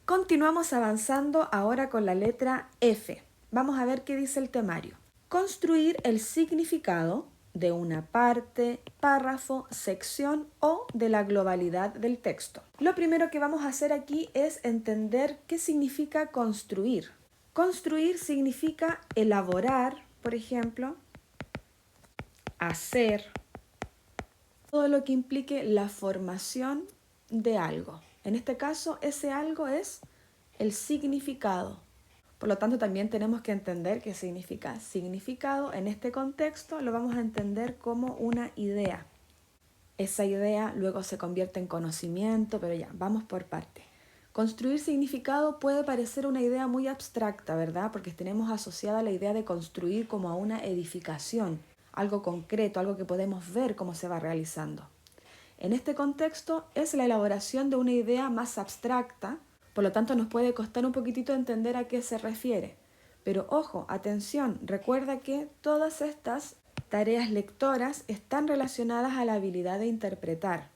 Continuamos avanzando ahora con la letra F. Vamos a ver qué dice el temario. Construir el significado de una parte, párrafo, sección o de la globalidad del texto. Lo primero que vamos a hacer aquí es entender qué significa construir. Construir significa elaborar, por ejemplo, hacer, todo lo que implique la formación de algo. En este caso, ese algo es el significado. Por lo tanto, también tenemos que entender qué significa significado. En este contexto lo vamos a entender como una idea. Esa idea luego se convierte en conocimiento, pero ya, vamos por parte. Construir significado puede parecer una idea muy abstracta, ¿verdad? Porque tenemos asociada la idea de construir como a una edificación, algo concreto, algo que podemos ver cómo se va realizando. En este contexto es la elaboración de una idea más abstracta, por lo tanto nos puede costar un poquitito entender a qué se refiere. Pero ojo, atención, recuerda que todas estas tareas lectoras están relacionadas a la habilidad de interpretar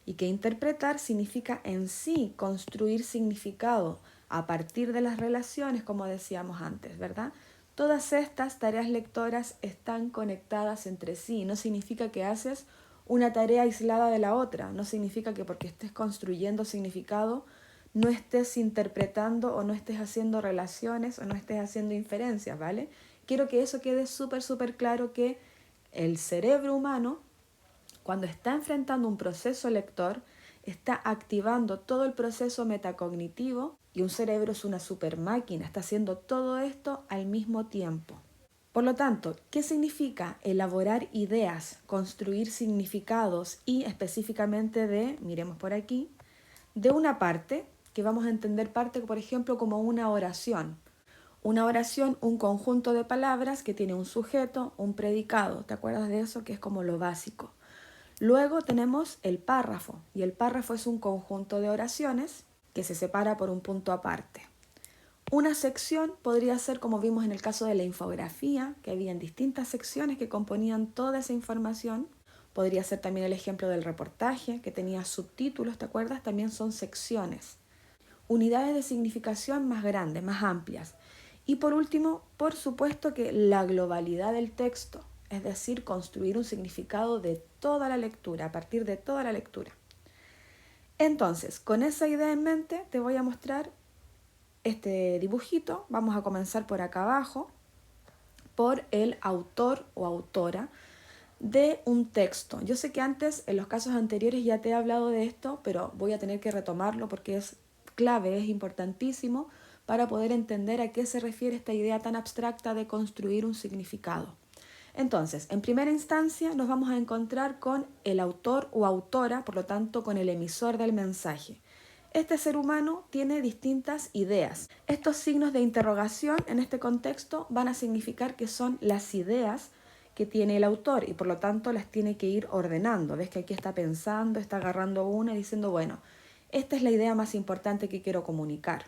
y que interpretar significa en sí construir significado a partir de las relaciones, como decíamos antes, ¿verdad? Todas estas tareas lectoras están conectadas entre sí, no significa que haces una tarea aislada de la otra, no significa que porque estés construyendo significado no estés interpretando o no estés haciendo relaciones o no estés haciendo inferencias, ¿vale? Quiero que eso quede súper claro, que el cerebro humano, cuando está enfrentando un proceso lector, está activando todo el proceso metacognitivo y un cerebro es una super máquina, está haciendo todo esto al mismo tiempo. Por lo tanto, ¿qué significa elaborar ideas, construir significados y específicamente miremos por aquí, de una parte, que vamos a entender parte, por ejemplo, como una oración? Una oración, un conjunto de palabras que tiene un sujeto, un predicado. ¿Te acuerdas de eso? Que es como lo básico. Luego tenemos el párrafo, y el párrafo es un conjunto de oraciones que se separa por un punto aparte. Una sección podría ser, como vimos en el caso de la infografía, que habían distintas secciones que componían toda esa información. Podría ser también el ejemplo del reportaje, que tenía subtítulos, ¿te acuerdas? También son secciones. Unidades de significación más grandes, más amplias. Y por último, por supuesto que la globalidad del texto, es decir, construir un significado de toda la lectura, a partir de toda la lectura. Entonces, con esa idea en mente, te voy a mostrar este dibujito. Vamos a comenzar por acá abajo, por el autor o autora de un texto. Yo sé que antes, en los casos anteriores, ya te he hablado de esto, pero voy a tener que retomarlo porque es clave, es importantísimo para poder entender a qué se refiere esta idea tan abstracta de construir un significado. Entonces, en primera instancia nos vamos a encontrar con el autor o autora, por lo tanto con el emisor del mensaje. Este ser humano tiene distintas ideas. Estos signos de interrogación en este contexto van a significar que son las ideas que tiene el autor y por lo tanto las tiene que ir ordenando. Ves que aquí está pensando, está agarrando una y diciendo, bueno, esta es la idea más importante que quiero comunicar.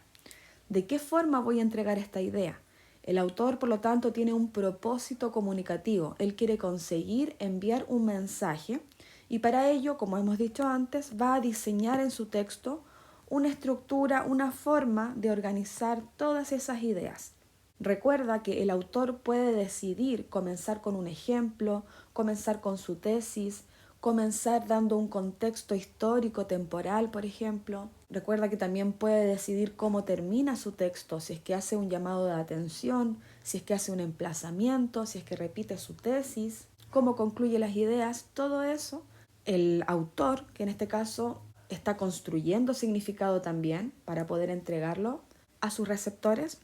¿De qué forma voy a entregar esta idea? El autor, por lo tanto, tiene un propósito comunicativo. Él quiere conseguir enviar un mensaje y para ello, como hemos dicho antes, va a diseñar en su texto una estructura, una forma de organizar todas esas ideas. Recuerda que el autor puede decidir comenzar con un ejemplo, comenzar con su tesis, comenzar dando un contexto histórico, temporal, por ejemplo. Recuerda que también puede decidir cómo termina su texto, si es que hace un llamado de atención, si es que hace un emplazamiento, si es que repite su tesis, cómo concluye las ideas, todo eso. El autor, que en este caso está construyendo significado también para poder entregarlo a sus receptores,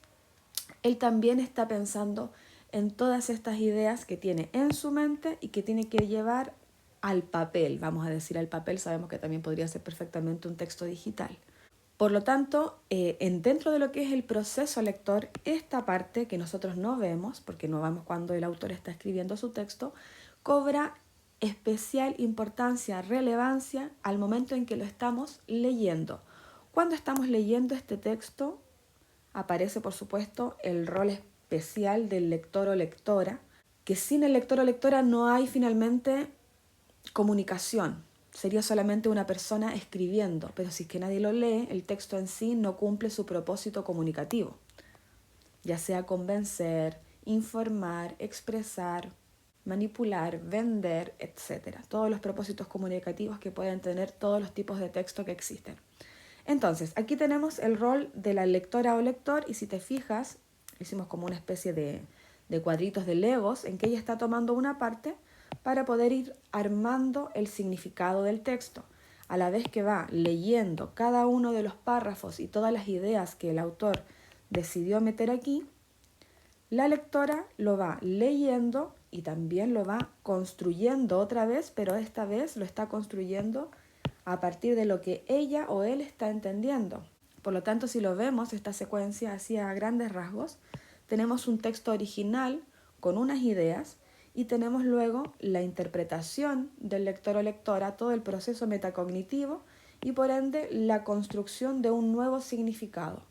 él también está pensando en todas estas ideas que tiene en su mente y que tiene que llevar al papel, vamos a decir al papel, sabemos que también podría ser perfectamente un texto digital. Por lo tanto, dentro de lo que es el proceso lector, esta parte que nosotros no vemos, porque no vemos cuando el autor está escribiendo su texto, cobra especial importancia, relevancia al momento en que lo estamos leyendo. Cuando estamos leyendo este texto, aparece, por supuesto, el rol especial del lector o lectora, que sin el lector o lectora no hay finalmente comunicación. sería solamente una persona escribiendo, pero si es que nadie lo lee, el texto en sí no cumple su propósito comunicativo, ya sea convencer, informar, expresar, manipular, vender, etc. Todos los propósitos comunicativos que pueden tener todos los tipos de texto que existen. Entonces, aquí tenemos el rol de la lectora o lector y si te fijas, hicimos como una especie de cuadritos de legos en que ella está tomando una parte para poder ir armando el significado del texto. A la vez que va leyendo cada uno de los párrafos y todas las ideas que el autor decidió meter aquí, la lectora lo va leyendo y también lo va construyendo otra vez, pero esta vez lo está construyendo a partir de lo que ella o él está entendiendo. Por lo tanto, si lo vemos, esta secuencia así a grandes rasgos, tenemos un texto original con unas ideas y tenemos luego la interpretación del lector o lectora, todo el proceso metacognitivo y por ende la construcción de un nuevo significado.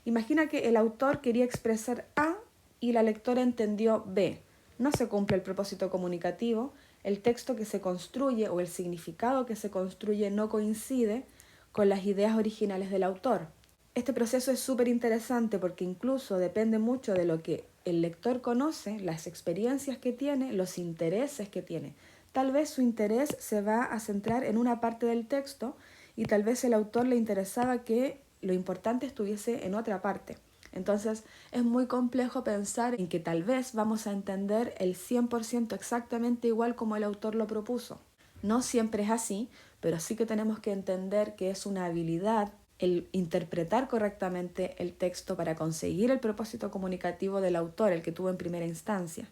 Imagina que el autor quería expresar A y la lectora entendió B. No se cumple el propósito comunicativo, el texto que se construye o el significado que se construye no coincide con las ideas originales del autor. Este proceso es súper interesante porque incluso depende mucho de lo que el lector conoce, las experiencias que tiene, los intereses que tiene. Tal vez su interés se va a centrar en una parte del texto y tal vez el autor le interesaba que lo importante estuviese en otra parte. Entonces es muy complejo pensar en que tal vez vamos a entender el 100% exactamente igual como el autor lo propuso. No siempre es así, pero sí que tenemos que entender que es una habilidad el interpretar correctamente el texto para conseguir el propósito comunicativo del autor, el que tuvo en primera instancia.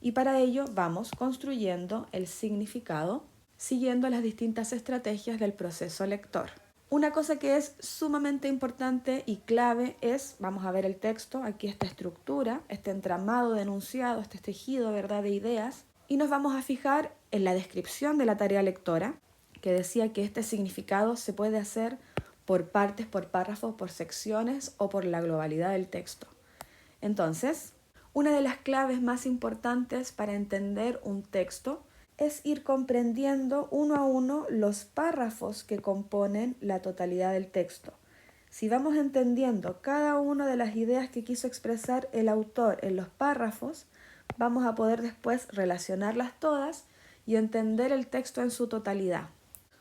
Y para ello vamos construyendo el significado siguiendo las distintas estrategias del proceso lector. Una cosa que es sumamente importante y clave es, vamos a ver el texto, aquí esta estructura, este entramado de enunciado, este tejido, ¿verdad?, de ideas, y nos vamos a fijar en la descripción de la tarea lectora, que decía que este significado se puede hacer por partes, por párrafos, por secciones o por la globalidad del texto. Entonces, una de las claves más importantes para entender un texto es ir comprendiendo uno a uno los párrafos que componen la totalidad del texto. Si vamos entendiendo cada una de las ideas que quiso expresar el autor en los párrafos, vamos a poder después relacionarlas todas y entender el texto en su totalidad.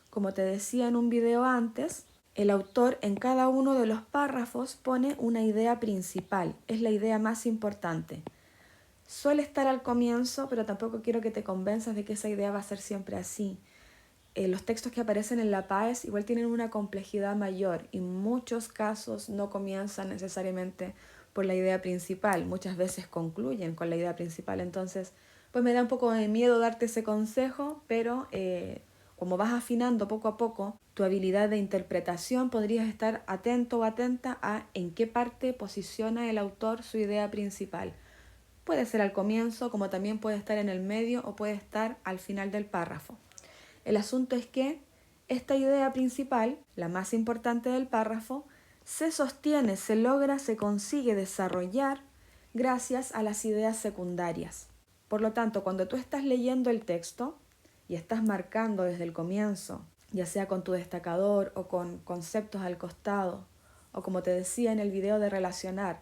Como te decía en un video antes, el autor en cada uno de los párrafos pone una idea principal, es la idea más importante. Suele estar al comienzo, pero tampoco quiero que te convenzas de que esa idea va a ser siempre así. Los textos que aparecen en la PAES igual tienen una complejidad mayor y muchos casos no comienzan necesariamente por la idea principal, muchas veces concluyen con la idea principal. Entonces, pues me da un poco de miedo darte ese consejo, pero como vas afinando poco a poco tu habilidad de interpretación, podrías estar atento o atenta a en qué parte posiciona el autor su idea principal. Puede ser al comienzo, como también puede estar en el medio o puede estar al final del párrafo. El asunto es que esta idea principal, la más importante del párrafo, se sostiene, se logra, se consigue desarrollar gracias a las ideas secundarias. Por lo tanto, cuando tú estás leyendo el texto y estás marcando desde el comienzo, ya sea con tu destacador o con conceptos al costado, o como te decía en el video de relacionar,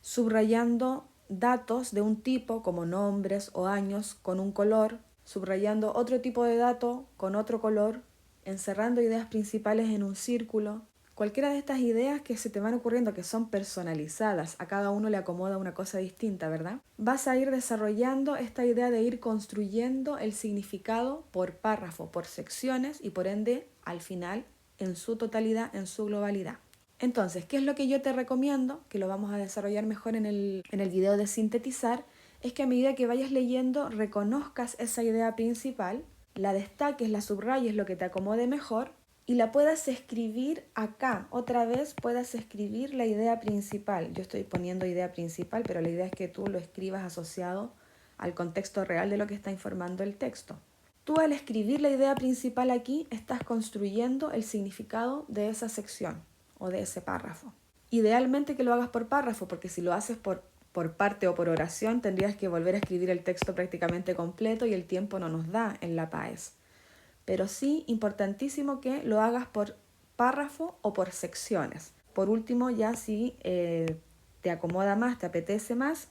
subrayando datos de un tipo como nombres o años con un color, subrayando otro tipo de dato con otro color, encerrando ideas principales en un círculo. Cualquiera de estas ideas que se te van ocurriendo que son personalizadas, a cada uno le acomoda una cosa distinta, ¿verdad? Vas a ir desarrollando esta idea de ir construyendo el significado por párrafo, por secciones y por ende al final en su totalidad, en su globalidad. Entonces, ¿qué es lo que yo te recomiendo? Que lo vamos a desarrollar mejor en el video de sintetizar, es que a medida que vayas leyendo reconozcas esa idea principal, la destaques, la subrayes, lo que te acomode mejor y la puedas escribir acá. Otra vez puedas escribir la idea principal. Yo estoy poniendo idea principal, pero la idea es que tú lo escribas asociado al contexto real de lo que está informando el texto. Tú al escribir la idea principal aquí estás construyendo el significado de esa sección o de ese párrafo. Idealmente que lo hagas por párrafo, porque si lo haces por parte o por oración, tendrías que volver a escribir el texto prácticamente completo y el tiempo no nos da en la PAES. pero sí importantísimo que lo hagas por párrafo o por secciones. Por último, ya si te acomoda más, te apetece más,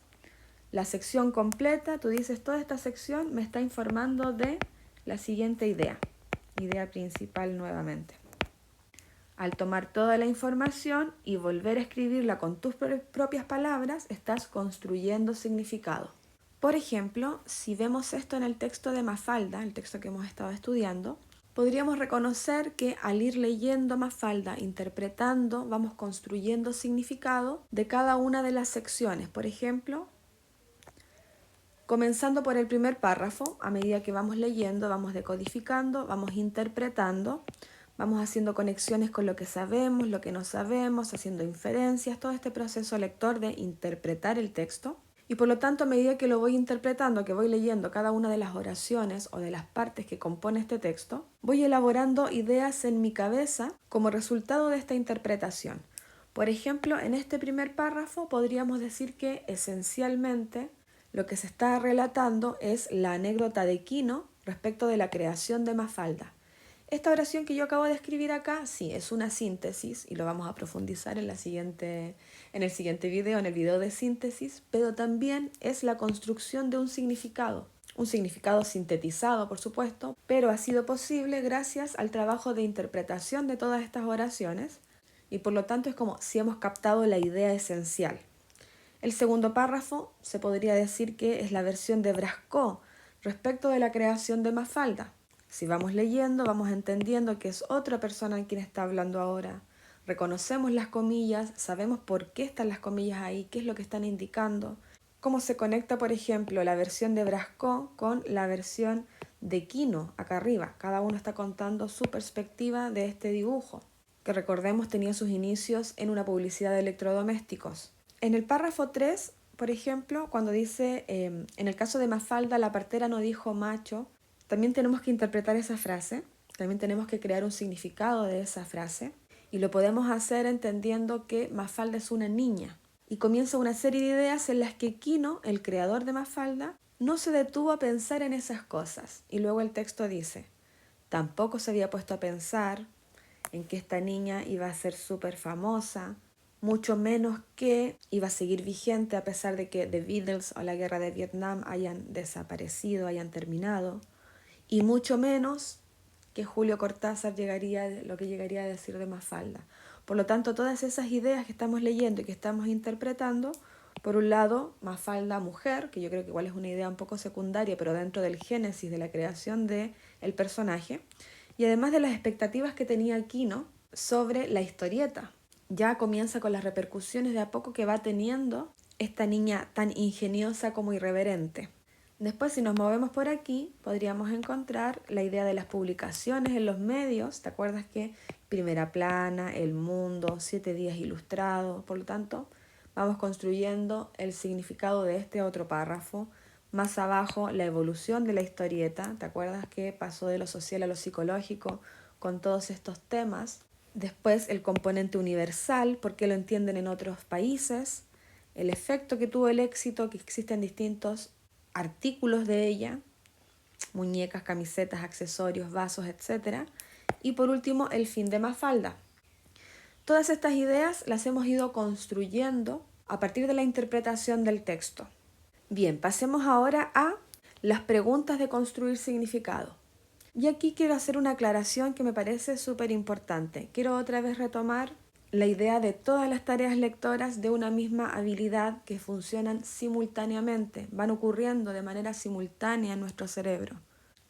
la sección completa, tú dices, toda esta sección me está informando de la siguiente idea principal nuevamente. Al tomar toda la información y volver a escribirla con tus propias palabras, estás construyendo significado. Por ejemplo, si vemos esto en el texto de Mafalda, el texto que hemos estado estudiando, podríamos reconocer que al ir leyendo Mafalda, interpretando, vamos construyendo significado de cada una de las secciones. Por ejemplo, comenzando por el primer párrafo, a medida que vamos leyendo, vamos decodificando, vamos interpretando, vamos haciendo conexiones con lo que sabemos, lo que no sabemos, haciendo inferencias, todo este proceso lector de interpretar el texto. Y por lo tanto, a medida que lo voy interpretando, que voy leyendo cada una de las oraciones o de las partes que compone este texto, voy elaborando ideas en mi cabeza como resultado de esta interpretación. Por ejemplo, en este primer párrafo podríamos decir que esencialmente lo que se está relatando es la anécdota de Quino respecto de la creación de Mafalda. Esta oración que yo acabo de escribir acá, sí, es una síntesis y lo vamos a profundizar en el siguiente video, en el video de síntesis, pero también es la construcción de un significado sintetizado, por supuesto, pero ha sido posible gracias al trabajo de interpretación de todas estas oraciones y por lo tanto es como si hemos captado la idea esencial. El segundo párrafo se podría decir que es la versión de Brasco respecto de la creación de Mafalda. Si vamos leyendo, vamos entendiendo que es otra persona en quien está hablando ahora. Reconocemos las comillas, sabemos por qué están las comillas ahí, qué es lo que están indicando, cómo se conecta, por ejemplo, la versión de Brasco con la versión de Quino, acá arriba. Cada uno está contando su perspectiva de este dibujo, que recordemos tenía sus inicios en una publicidad de electrodomésticos. En el párrafo 3, por ejemplo, cuando dice, en el caso de Mafalda, la partera no dijo macho, también tenemos que interpretar esa frase, también tenemos que crear un significado de esa frase y lo podemos hacer entendiendo que Mafalda es una niña. Y comienza una serie de ideas en las que Quino, el creador de Mafalda, no se detuvo a pensar en esas cosas. Y luego el texto dice, tampoco se había puesto a pensar en que esta niña iba a ser súper famosa, mucho menos que iba a seguir vigente a pesar de que The Beatles o la guerra de Vietnam hayan desaparecido, hayan terminado, y mucho menos que Julio Cortázar lo que llegaría a decir de Mafalda. Por lo tanto, todas esas ideas que estamos leyendo y que estamos interpretando, por un lado, Mafalda mujer, que yo creo que igual es una idea un poco secundaria, pero dentro del génesis de la creación del personaje, y además de las expectativas que tenía Quino sobre la historieta. Ya comienza con las repercusiones de a poco que va teniendo esta niña tan ingeniosa como irreverente. Después, si nos movemos por aquí, podríamos encontrar la idea de las publicaciones en los medios. ¿Te acuerdas que Primera Plana, El Mundo, 7 Días Ilustrados? Por lo tanto, vamos construyendo el significado de este otro párrafo. Más abajo, la evolución de la historieta. ¿Te acuerdas que pasó de lo social a lo psicológico con todos estos temas? Después, el componente universal, por qué lo entienden en otros países. El efecto que tuvo el éxito, que existen distintos artículos de ella, muñecas, camisetas, accesorios, vasos, etc. Y por último, el fin de Mafalda. Todas estas ideas las hemos ido construyendo a partir de la interpretación del texto. Bien, pasemos ahora a las preguntas de construir significado. Y aquí quiero hacer una aclaración que me parece súper importante. Quiero otra vez retomar la idea de todas las tareas lectoras de una misma habilidad que funcionan simultáneamente, van ocurriendo de manera simultánea en nuestro cerebro.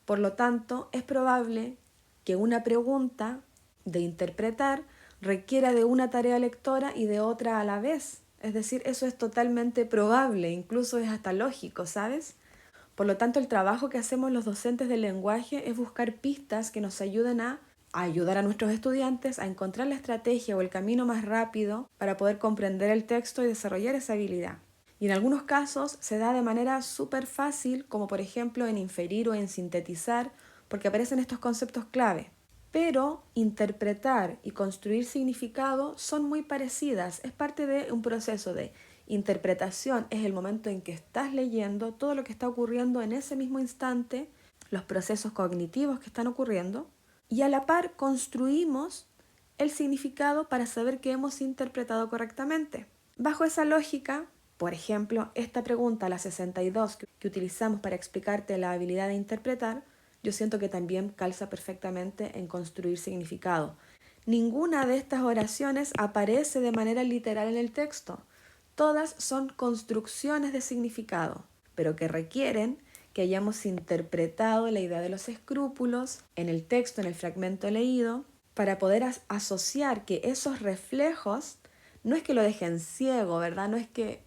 Por lo tanto, es probable que una pregunta de interpretar requiera de una tarea lectora y de otra a la vez. Es decir, eso es totalmente probable, incluso es hasta lógico, ¿sabes? Por lo tanto, el trabajo que hacemos los docentes del lenguaje es buscar pistas que nos ayuden a ayudar a nuestros estudiantes a encontrar la estrategia o el camino más rápido para poder comprender el texto y desarrollar esa habilidad. Y en algunos casos se da de manera súper fácil, como por ejemplo en inferir o en sintetizar, porque aparecen estos conceptos clave. Pero interpretar y construir significado son muy parecidas, es parte de un proceso de interpretación, es el momento en que estás leyendo todo lo que está ocurriendo en ese mismo instante, los procesos cognitivos que están ocurriendo y a la par construimos el significado para saber que hemos interpretado correctamente. Bajo esa lógica, por ejemplo, esta pregunta, la 62, que utilizamos para explicarte la habilidad de interpretar, yo siento que también calza perfectamente en construir significado. Ninguna de estas oraciones aparece de manera literal en el texto. Todas son construcciones de significado, pero que requieren que hayamos interpretado la idea de los escrúpulos en el texto, en el fragmento leído, para poder asociar que esos reflejos no es que lo dejen ciego, ¿verdad? No es que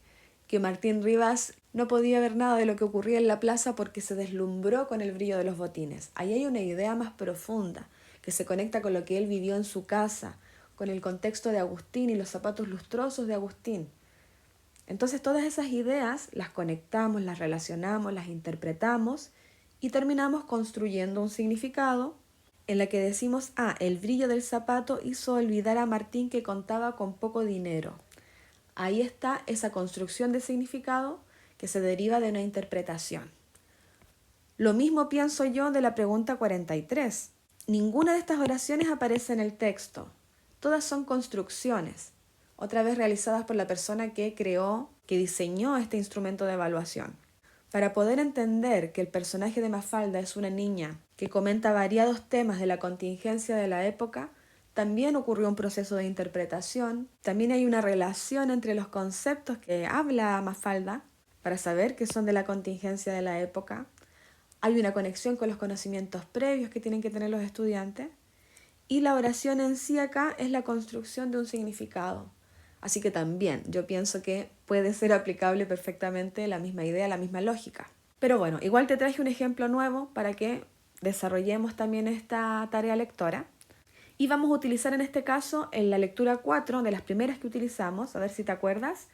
Martín Rivas no podía ver nada de lo que ocurría en la plaza porque se deslumbró con el brillo de los botines. Ahí hay una idea más profunda que se conecta con lo que él vivió en su casa, con el contexto de Agustín y los zapatos lustrosos de Agustín. Entonces todas esas ideas las conectamos, las relacionamos, las interpretamos y terminamos construyendo un significado en la que decimos, el brillo del zapato hizo olvidar a Martín que contaba con poco dinero. Ahí está esa construcción de significado que se deriva de una interpretación. Lo mismo pienso yo de la pregunta 43. Ninguna de estas oraciones aparece en el texto. Todas son construcciones, otra vez realizadas por la persona que creó, que diseñó este instrumento de evaluación. Para poder entender que el personaje de Mafalda es una niña que comenta variados temas de la contingencia de la época, también ocurrió un proceso de interpretación, también hay una relación entre los conceptos que habla Mafalda para saber que son de la contingencia de la época, hay una conexión con los conocimientos previos que tienen que tener los estudiantes y la oración en sí acá es la construcción de un significado. Así que también yo pienso que puede ser aplicable perfectamente la misma idea, la misma lógica. Pero bueno, igual te traje un ejemplo nuevo para que desarrollemos también esta tarea lectora. Y vamos a utilizar en este caso, en la lectura 4, de las primeras que utilizamos, a ver si te acuerdas,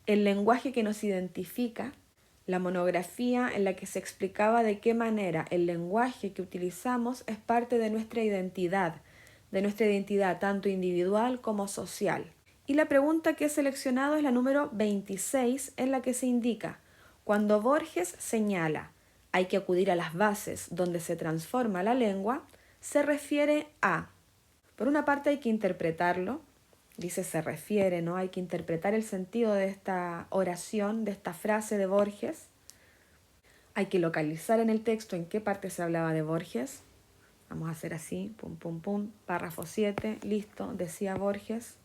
el lenguaje que nos identifica, la monografía en la que se explicaba de qué manera el lenguaje que utilizamos es parte de nuestra identidad tanto individual como social. Y la pregunta que he seleccionado es la número 26, en la que se indica, cuando Borges señala, hay que acudir a las bases donde se transforma la lengua, se refiere a, por una parte hay que interpretarlo, dice se refiere, ¿no? Hay que interpretar el sentido de esta oración, de esta frase de Borges. Hay que localizar en el texto en qué parte se hablaba de Borges. Vamos a hacer así, pum, pum, pum, párrafo 7, listo, decía Borges.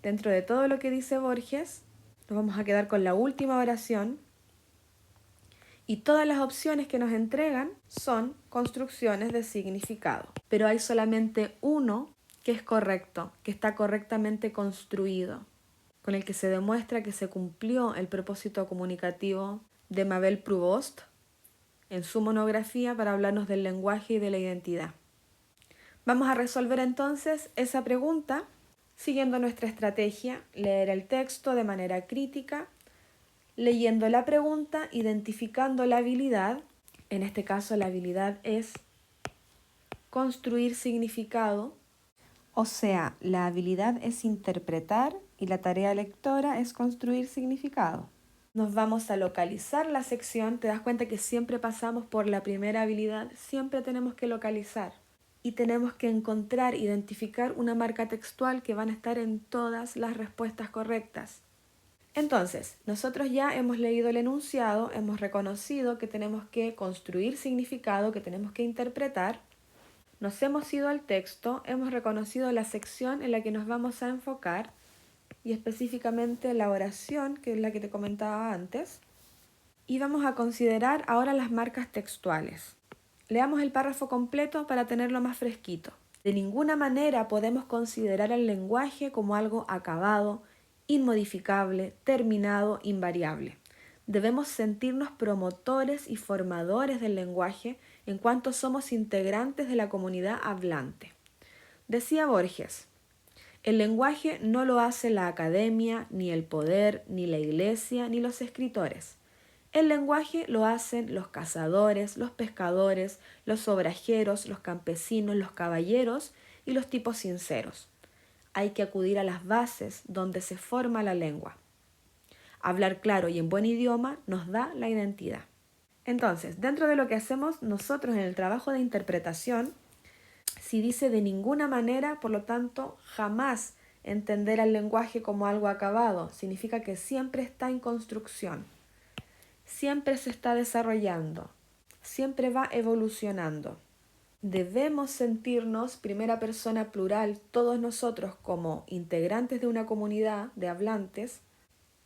Dentro de todo lo que dice Borges, nos vamos a quedar con la última oración y todas las opciones que nos entregan son construcciones de significado. Pero hay solamente uno que es correcto, que está correctamente construido, con el que se demuestra que se cumplió el propósito comunicativo de Mabel Provost en su monografía para hablarnos del lenguaje y de la identidad. Vamos a resolver entonces esa pregunta siguiendo nuestra estrategia, leer el texto de manera crítica, leyendo la pregunta, identificando la habilidad. En este caso la habilidad es construir significado, o sea, la habilidad es interpretar y la tarea lectora es construir significado. Nos vamos a localizar la sección, te das cuenta que siempre pasamos por la primera habilidad, siempre tenemos que localizar y tenemos que encontrar, identificar una marca textual que van a estar en todas las respuestas correctas. Entonces, nosotros ya hemos leído el enunciado, hemos reconocido que tenemos que construir significado, que tenemos que interpretar, nos hemos ido al texto, hemos reconocido la sección en la que nos vamos a enfocar y específicamente la oración, que es la que te comentaba antes, y vamos a considerar ahora las marcas textuales. Leamos el párrafo completo para tenerlo más fresquito. De ninguna manera podemos considerar el lenguaje como algo acabado, inmodificable, terminado, invariable. Debemos sentirnos promotores y formadores del lenguaje en cuanto somos integrantes de la comunidad hablante. Decía Borges, el lenguaje no lo hace la academia, ni el poder, ni la iglesia, ni los escritores. El lenguaje lo hacen los cazadores, los pescadores, los obrajeros, los campesinos, los caballeros y los tipos sinceros. Hay que acudir a las bases donde se forma la lengua. Hablar claro y en buen idioma nos da la identidad. Entonces, dentro de lo que hacemos nosotros en el trabajo de interpretación, si dice de ninguna manera, por lo tanto, jamás entender al lenguaje como algo acabado, significa que siempre está en construcción, siempre se está desarrollando, siempre va evolucionando. Debemos sentirnos, primera persona plural, todos nosotros como integrantes de una comunidad de hablantes,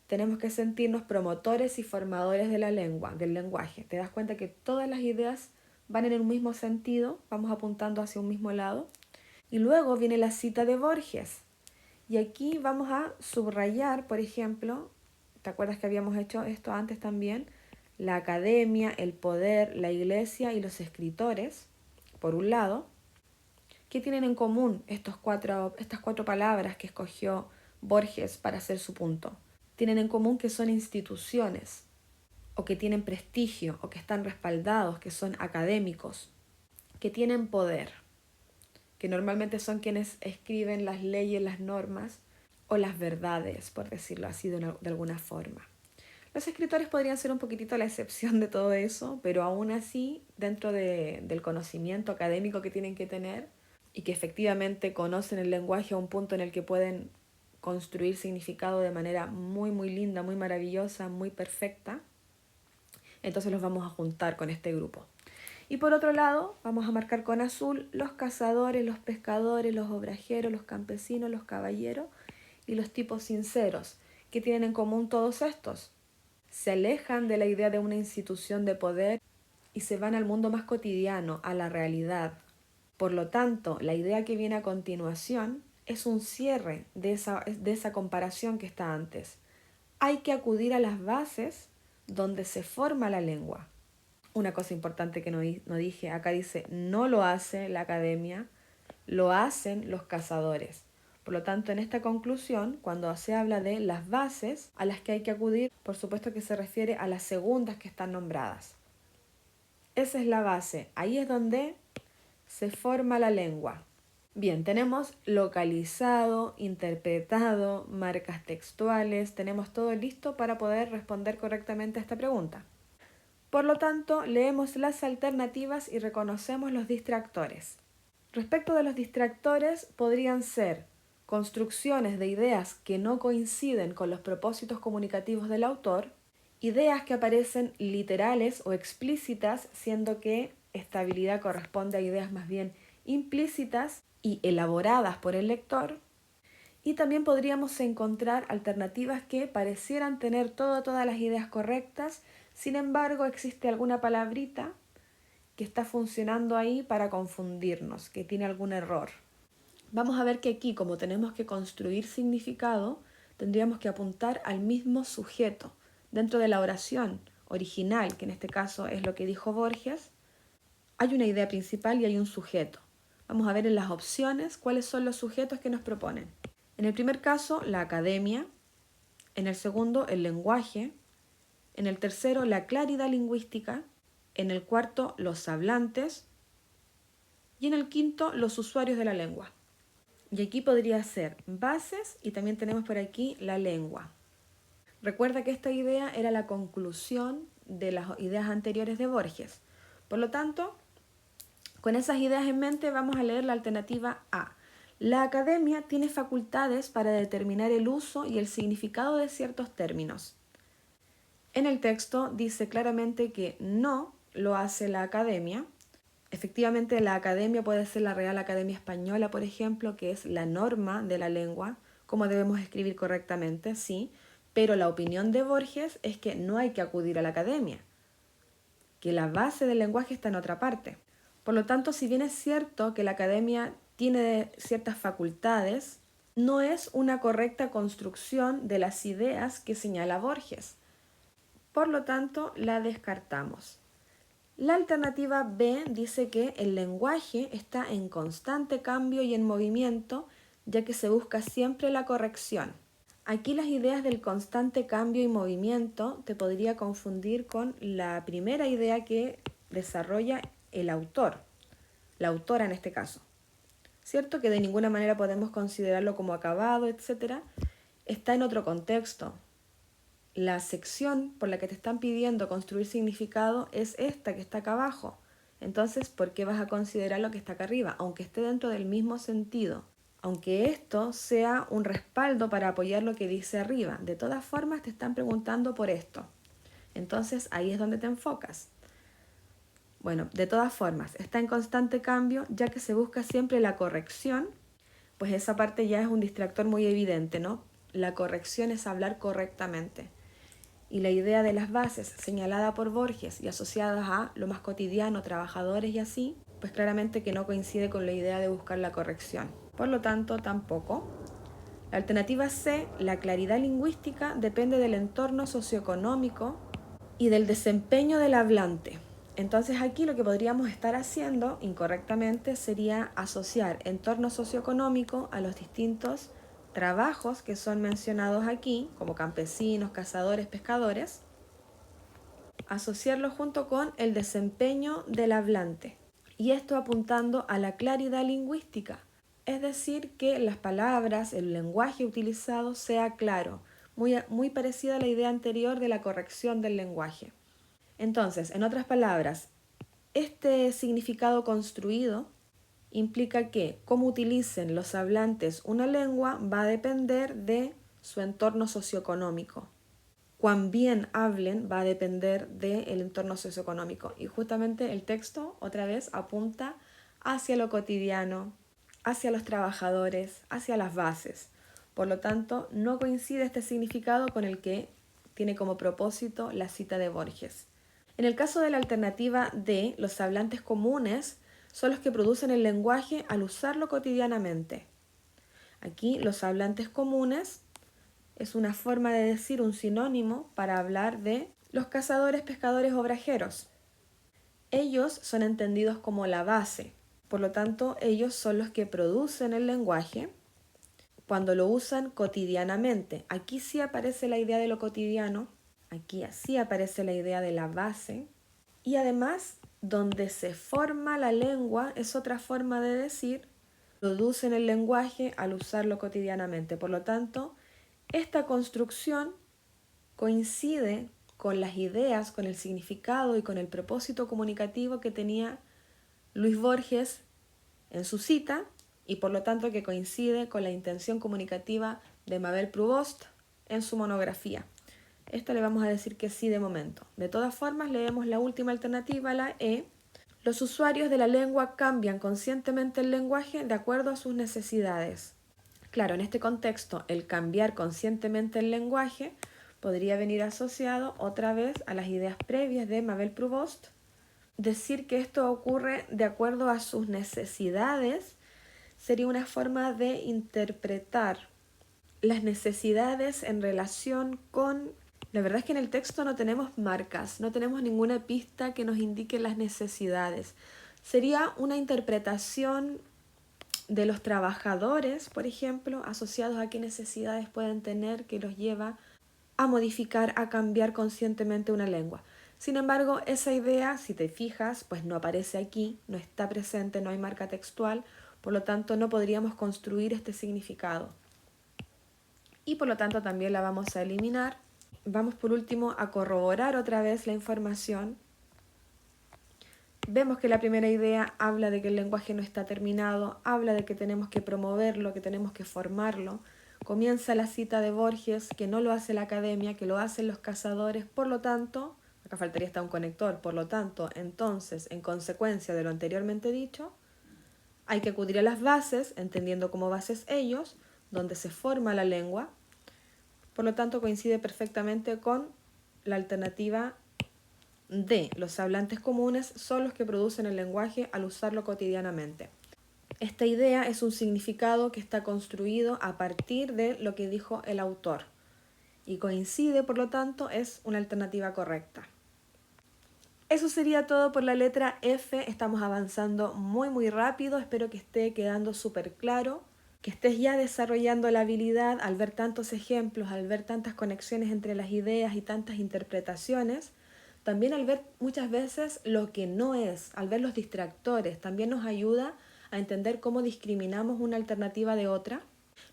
tenemos que sentirnos promotores y formadores de la lengua, del lenguaje. Te das cuenta que todas las ideas van en un mismo sentido, vamos apuntando hacia un mismo lado. Y luego viene la cita de Borges. Y aquí vamos a subrayar, por ejemplo, ¿te acuerdas que habíamos hecho esto antes también? La academia, el poder, la iglesia y los escritores, por un lado. ¿Qué tienen en común estas cuatro palabras que escogió Borges para hacer su punto? Tienen en común que son instituciones, o que tienen prestigio, o que están respaldados, que son académicos, que tienen poder, que normalmente son quienes escriben las leyes, las normas o las verdades, por decirlo así de alguna forma. Los escritores podrían ser un poquitito la excepción de todo eso, pero aún así, dentro del conocimiento académico que tienen que tener y que efectivamente conocen el lenguaje a un punto en el que pueden construir significado de manera muy, muy linda, muy maravillosa, muy perfecta, entonces los vamos a juntar con este grupo. Y por otro lado, vamos a marcar con azul los cazadores, los pescadores, los obrajeros, los campesinos, los caballeros y los tipos sinceros. ¿Qué tienen en común todos estos? Se alejan de la idea de una institución de poder y se van al mundo más cotidiano, a la realidad. Por lo tanto, la idea que viene a continuación es un cierre de esa comparación que está antes. Hay que acudir a las bases donde se forma la lengua. Una cosa importante que no dije, acá dice, no lo hace la academia, lo hacen los cazadores. Por lo tanto, en esta conclusión, cuando se habla de las bases a las que hay que acudir, por supuesto que se refiere a las segundas que están nombradas. Esa es la base, ahí es donde se forma la lengua. Bien, tenemos localizado, interpretado, marcas textuales, tenemos todo listo para poder responder correctamente a esta pregunta. Por lo tanto, leemos las alternativas y reconocemos los distractores. Respecto de los distractores, podrían ser construcciones de ideas que no coinciden con los propósitos comunicativos del autor, ideas que aparecen literales o explícitas, siendo que esta habilidad corresponde a ideas más bien implícitas y elaboradas por el lector, y también podríamos encontrar alternativas que parecieran tener todas las ideas correctas, sin embargo existe alguna palabrita que está funcionando ahí para confundirnos, que tiene algún error. Vamos a ver que aquí, como tenemos que construir significado, tendríamos que apuntar al mismo sujeto. Dentro de la oración original, que en este caso es lo que dijo Borges, hay una idea principal y hay un sujeto. Vamos a ver en las opciones cuáles son los sujetos que nos proponen. En el primer caso, la academia. En el segundo, el lenguaje. En el tercero, la claridad lingüística. En el cuarto, los hablantes. Y en el quinto, los usuarios de la lengua. Y aquí podría ser bases y también tenemos por aquí la lengua. Recuerda que esta idea era la conclusión de las ideas anteriores de Borges. Por lo tanto, con esas ideas en mente vamos a leer la alternativa A. La academia tiene facultades para determinar el uso y el significado de ciertos términos. En el texto dice claramente que no lo hace la academia. Efectivamente, la academia puede ser la Real Academia Española, por ejemplo, que es la norma de la lengua, cómo debemos escribir correctamente, sí, pero la opinión de Borges es que no hay que acudir a la academia, que la base del lenguaje está en otra parte. Por lo tanto, si bien es cierto que la academia tiene ciertas facultades, no es una correcta construcción de las ideas que señala Borges. Por lo tanto, la descartamos. La alternativa B dice que el lenguaje está en constante cambio y en movimiento, ya que se busca siempre la corrección. Aquí las ideas del constante cambio y movimiento te podría confundir con la primera idea que desarrolla el autor, la autora en este caso. ¿Cierto? Que de ninguna manera podemos considerarlo como acabado, etc. Está en otro contexto. la sección por la que te están pidiendo construir significado es esta que está acá abajo. Entonces, ¿por qué vas a considerar lo que está acá arriba? Aunque esté dentro del mismo sentido. Aunque esto sea un respaldo para apoyar lo que dice arriba. De todas formas, te están preguntando por esto. Entonces, ahí es donde te enfocas. Bueno, de todas formas, está en constante cambio, ya que se busca siempre la corrección, pues esa parte ya es un distractor muy evidente, ¿no? La corrección es hablar correctamente. Y la idea de las bases señalada por Borges y asociadas a lo más cotidiano, trabajadores y así, pues claramente que no coincide con la idea de buscar la corrección. Por lo tanto, tampoco. La alternativa C, la claridad lingüística, depende del entorno socioeconómico y del desempeño del hablante. Entonces aquí lo que podríamos estar haciendo incorrectamente sería asociar entorno socioeconómico a los distintos trabajos que son mencionados aquí, como campesinos, cazadores, pescadores, asociarlo junto con el desempeño del hablante. Y esto apuntando a la claridad lingüística, es decir, que las palabras, el lenguaje utilizado sea claro, muy parecida a la idea anterior de la corrección del lenguaje. Entonces, en otras palabras, este significado construido implica que cómo utilicen los hablantes una lengua va a depender de su entorno socioeconómico. Cuán bien hablen va a depender del entorno socioeconómico. Y justamente el texto otra vez apunta hacia lo cotidiano, hacia los trabajadores, hacia las bases. Por lo tanto, no coincide este significado con el que tiene como propósito la cita de Borges. En el caso de la alternativa D, los hablantes comunes son los que producen el lenguaje al usarlo cotidianamente. Aquí los hablantes comunes es una forma de decir un sinónimo para hablar de los cazadores, pescadores o obrajeros. Ellos son entendidos como la base, por lo tanto ellos son los que producen el lenguaje cuando lo usan cotidianamente. Aquí sí aparece la idea de lo cotidiano, aquí sí aparece la idea de la base y además donde se forma la lengua es otra forma de decir, producen el lenguaje al usarlo cotidianamente. Por lo tanto, esta construcción coincide con las ideas, con el significado y con el propósito comunicativo que tenía Luis Borges en su cita y por lo tanto que coincide con la intención comunicativa de Mabel Provost en su monografía. Esta le vamos a decir que sí de momento. De todas formas, leemos la última alternativa, la E. Los usuarios de la lengua cambian conscientemente el lenguaje de acuerdo a sus necesidades. Claro, en este contexto, el cambiar conscientemente el lenguaje podría venir asociado otra vez a las ideas previas de Mabel Provost. Decir que esto ocurre de acuerdo a sus necesidades sería una forma de interpretar las necesidades en relación con... La verdad es que en el texto no tenemos marcas, no tenemos ninguna pista que nos indique las necesidades. Sería una interpretación de los trabajadores, por ejemplo, asociados a qué necesidades pueden tener que los lleva a modificar, a cambiar conscientemente una lengua. Sin embargo, esa idea, si te fijas, pues no aparece aquí, no está presente, no hay marca textual, por lo tanto no podríamos construir este significado. Y por lo tanto también la vamos a eliminar. Vamos por último a corroborar otra vez la información. Vemos que la primera idea habla de que el lenguaje no está terminado, habla de que tenemos que promoverlo, que tenemos que formarlo. Comienza la cita de Borges, que no lo hace la academia, que lo hacen los cazadores, por lo tanto, acá faltaría estar un conector, por lo tanto, entonces, en consecuencia de lo anteriormente dicho, hay que acudir a las bases, entendiendo como bases ellos, donde se forma la lengua, por lo tanto coincide perfectamente con la alternativa D. Los hablantes comunes son los que producen el lenguaje al usarlo cotidianamente. Esta idea es un significado que está construido a partir de lo que dijo el autor y coincide, por lo tanto, es una alternativa correcta. Eso sería todo por la letra F. Estamos avanzando muy rápido, espero que esté quedando súper claro, que estés ya desarrollando la habilidad al ver tantos ejemplos, al ver tantas conexiones entre las ideas y tantas interpretaciones. También al ver muchas veces lo que no es, al ver los distractores, también nos ayuda a entender cómo discriminamos una alternativa de otra.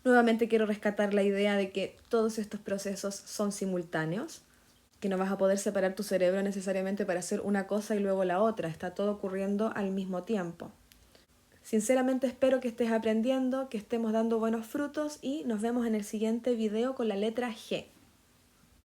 Nuevamente quiero rescatar la idea de que todos estos procesos son simultáneos, que no vas a poder separar tu cerebro necesariamente para hacer una cosa y luego la otra, está todo ocurriendo al mismo tiempo. Sinceramente espero que estés aprendiendo, que estemos dando buenos frutos y nos vemos en el siguiente video con la letra G.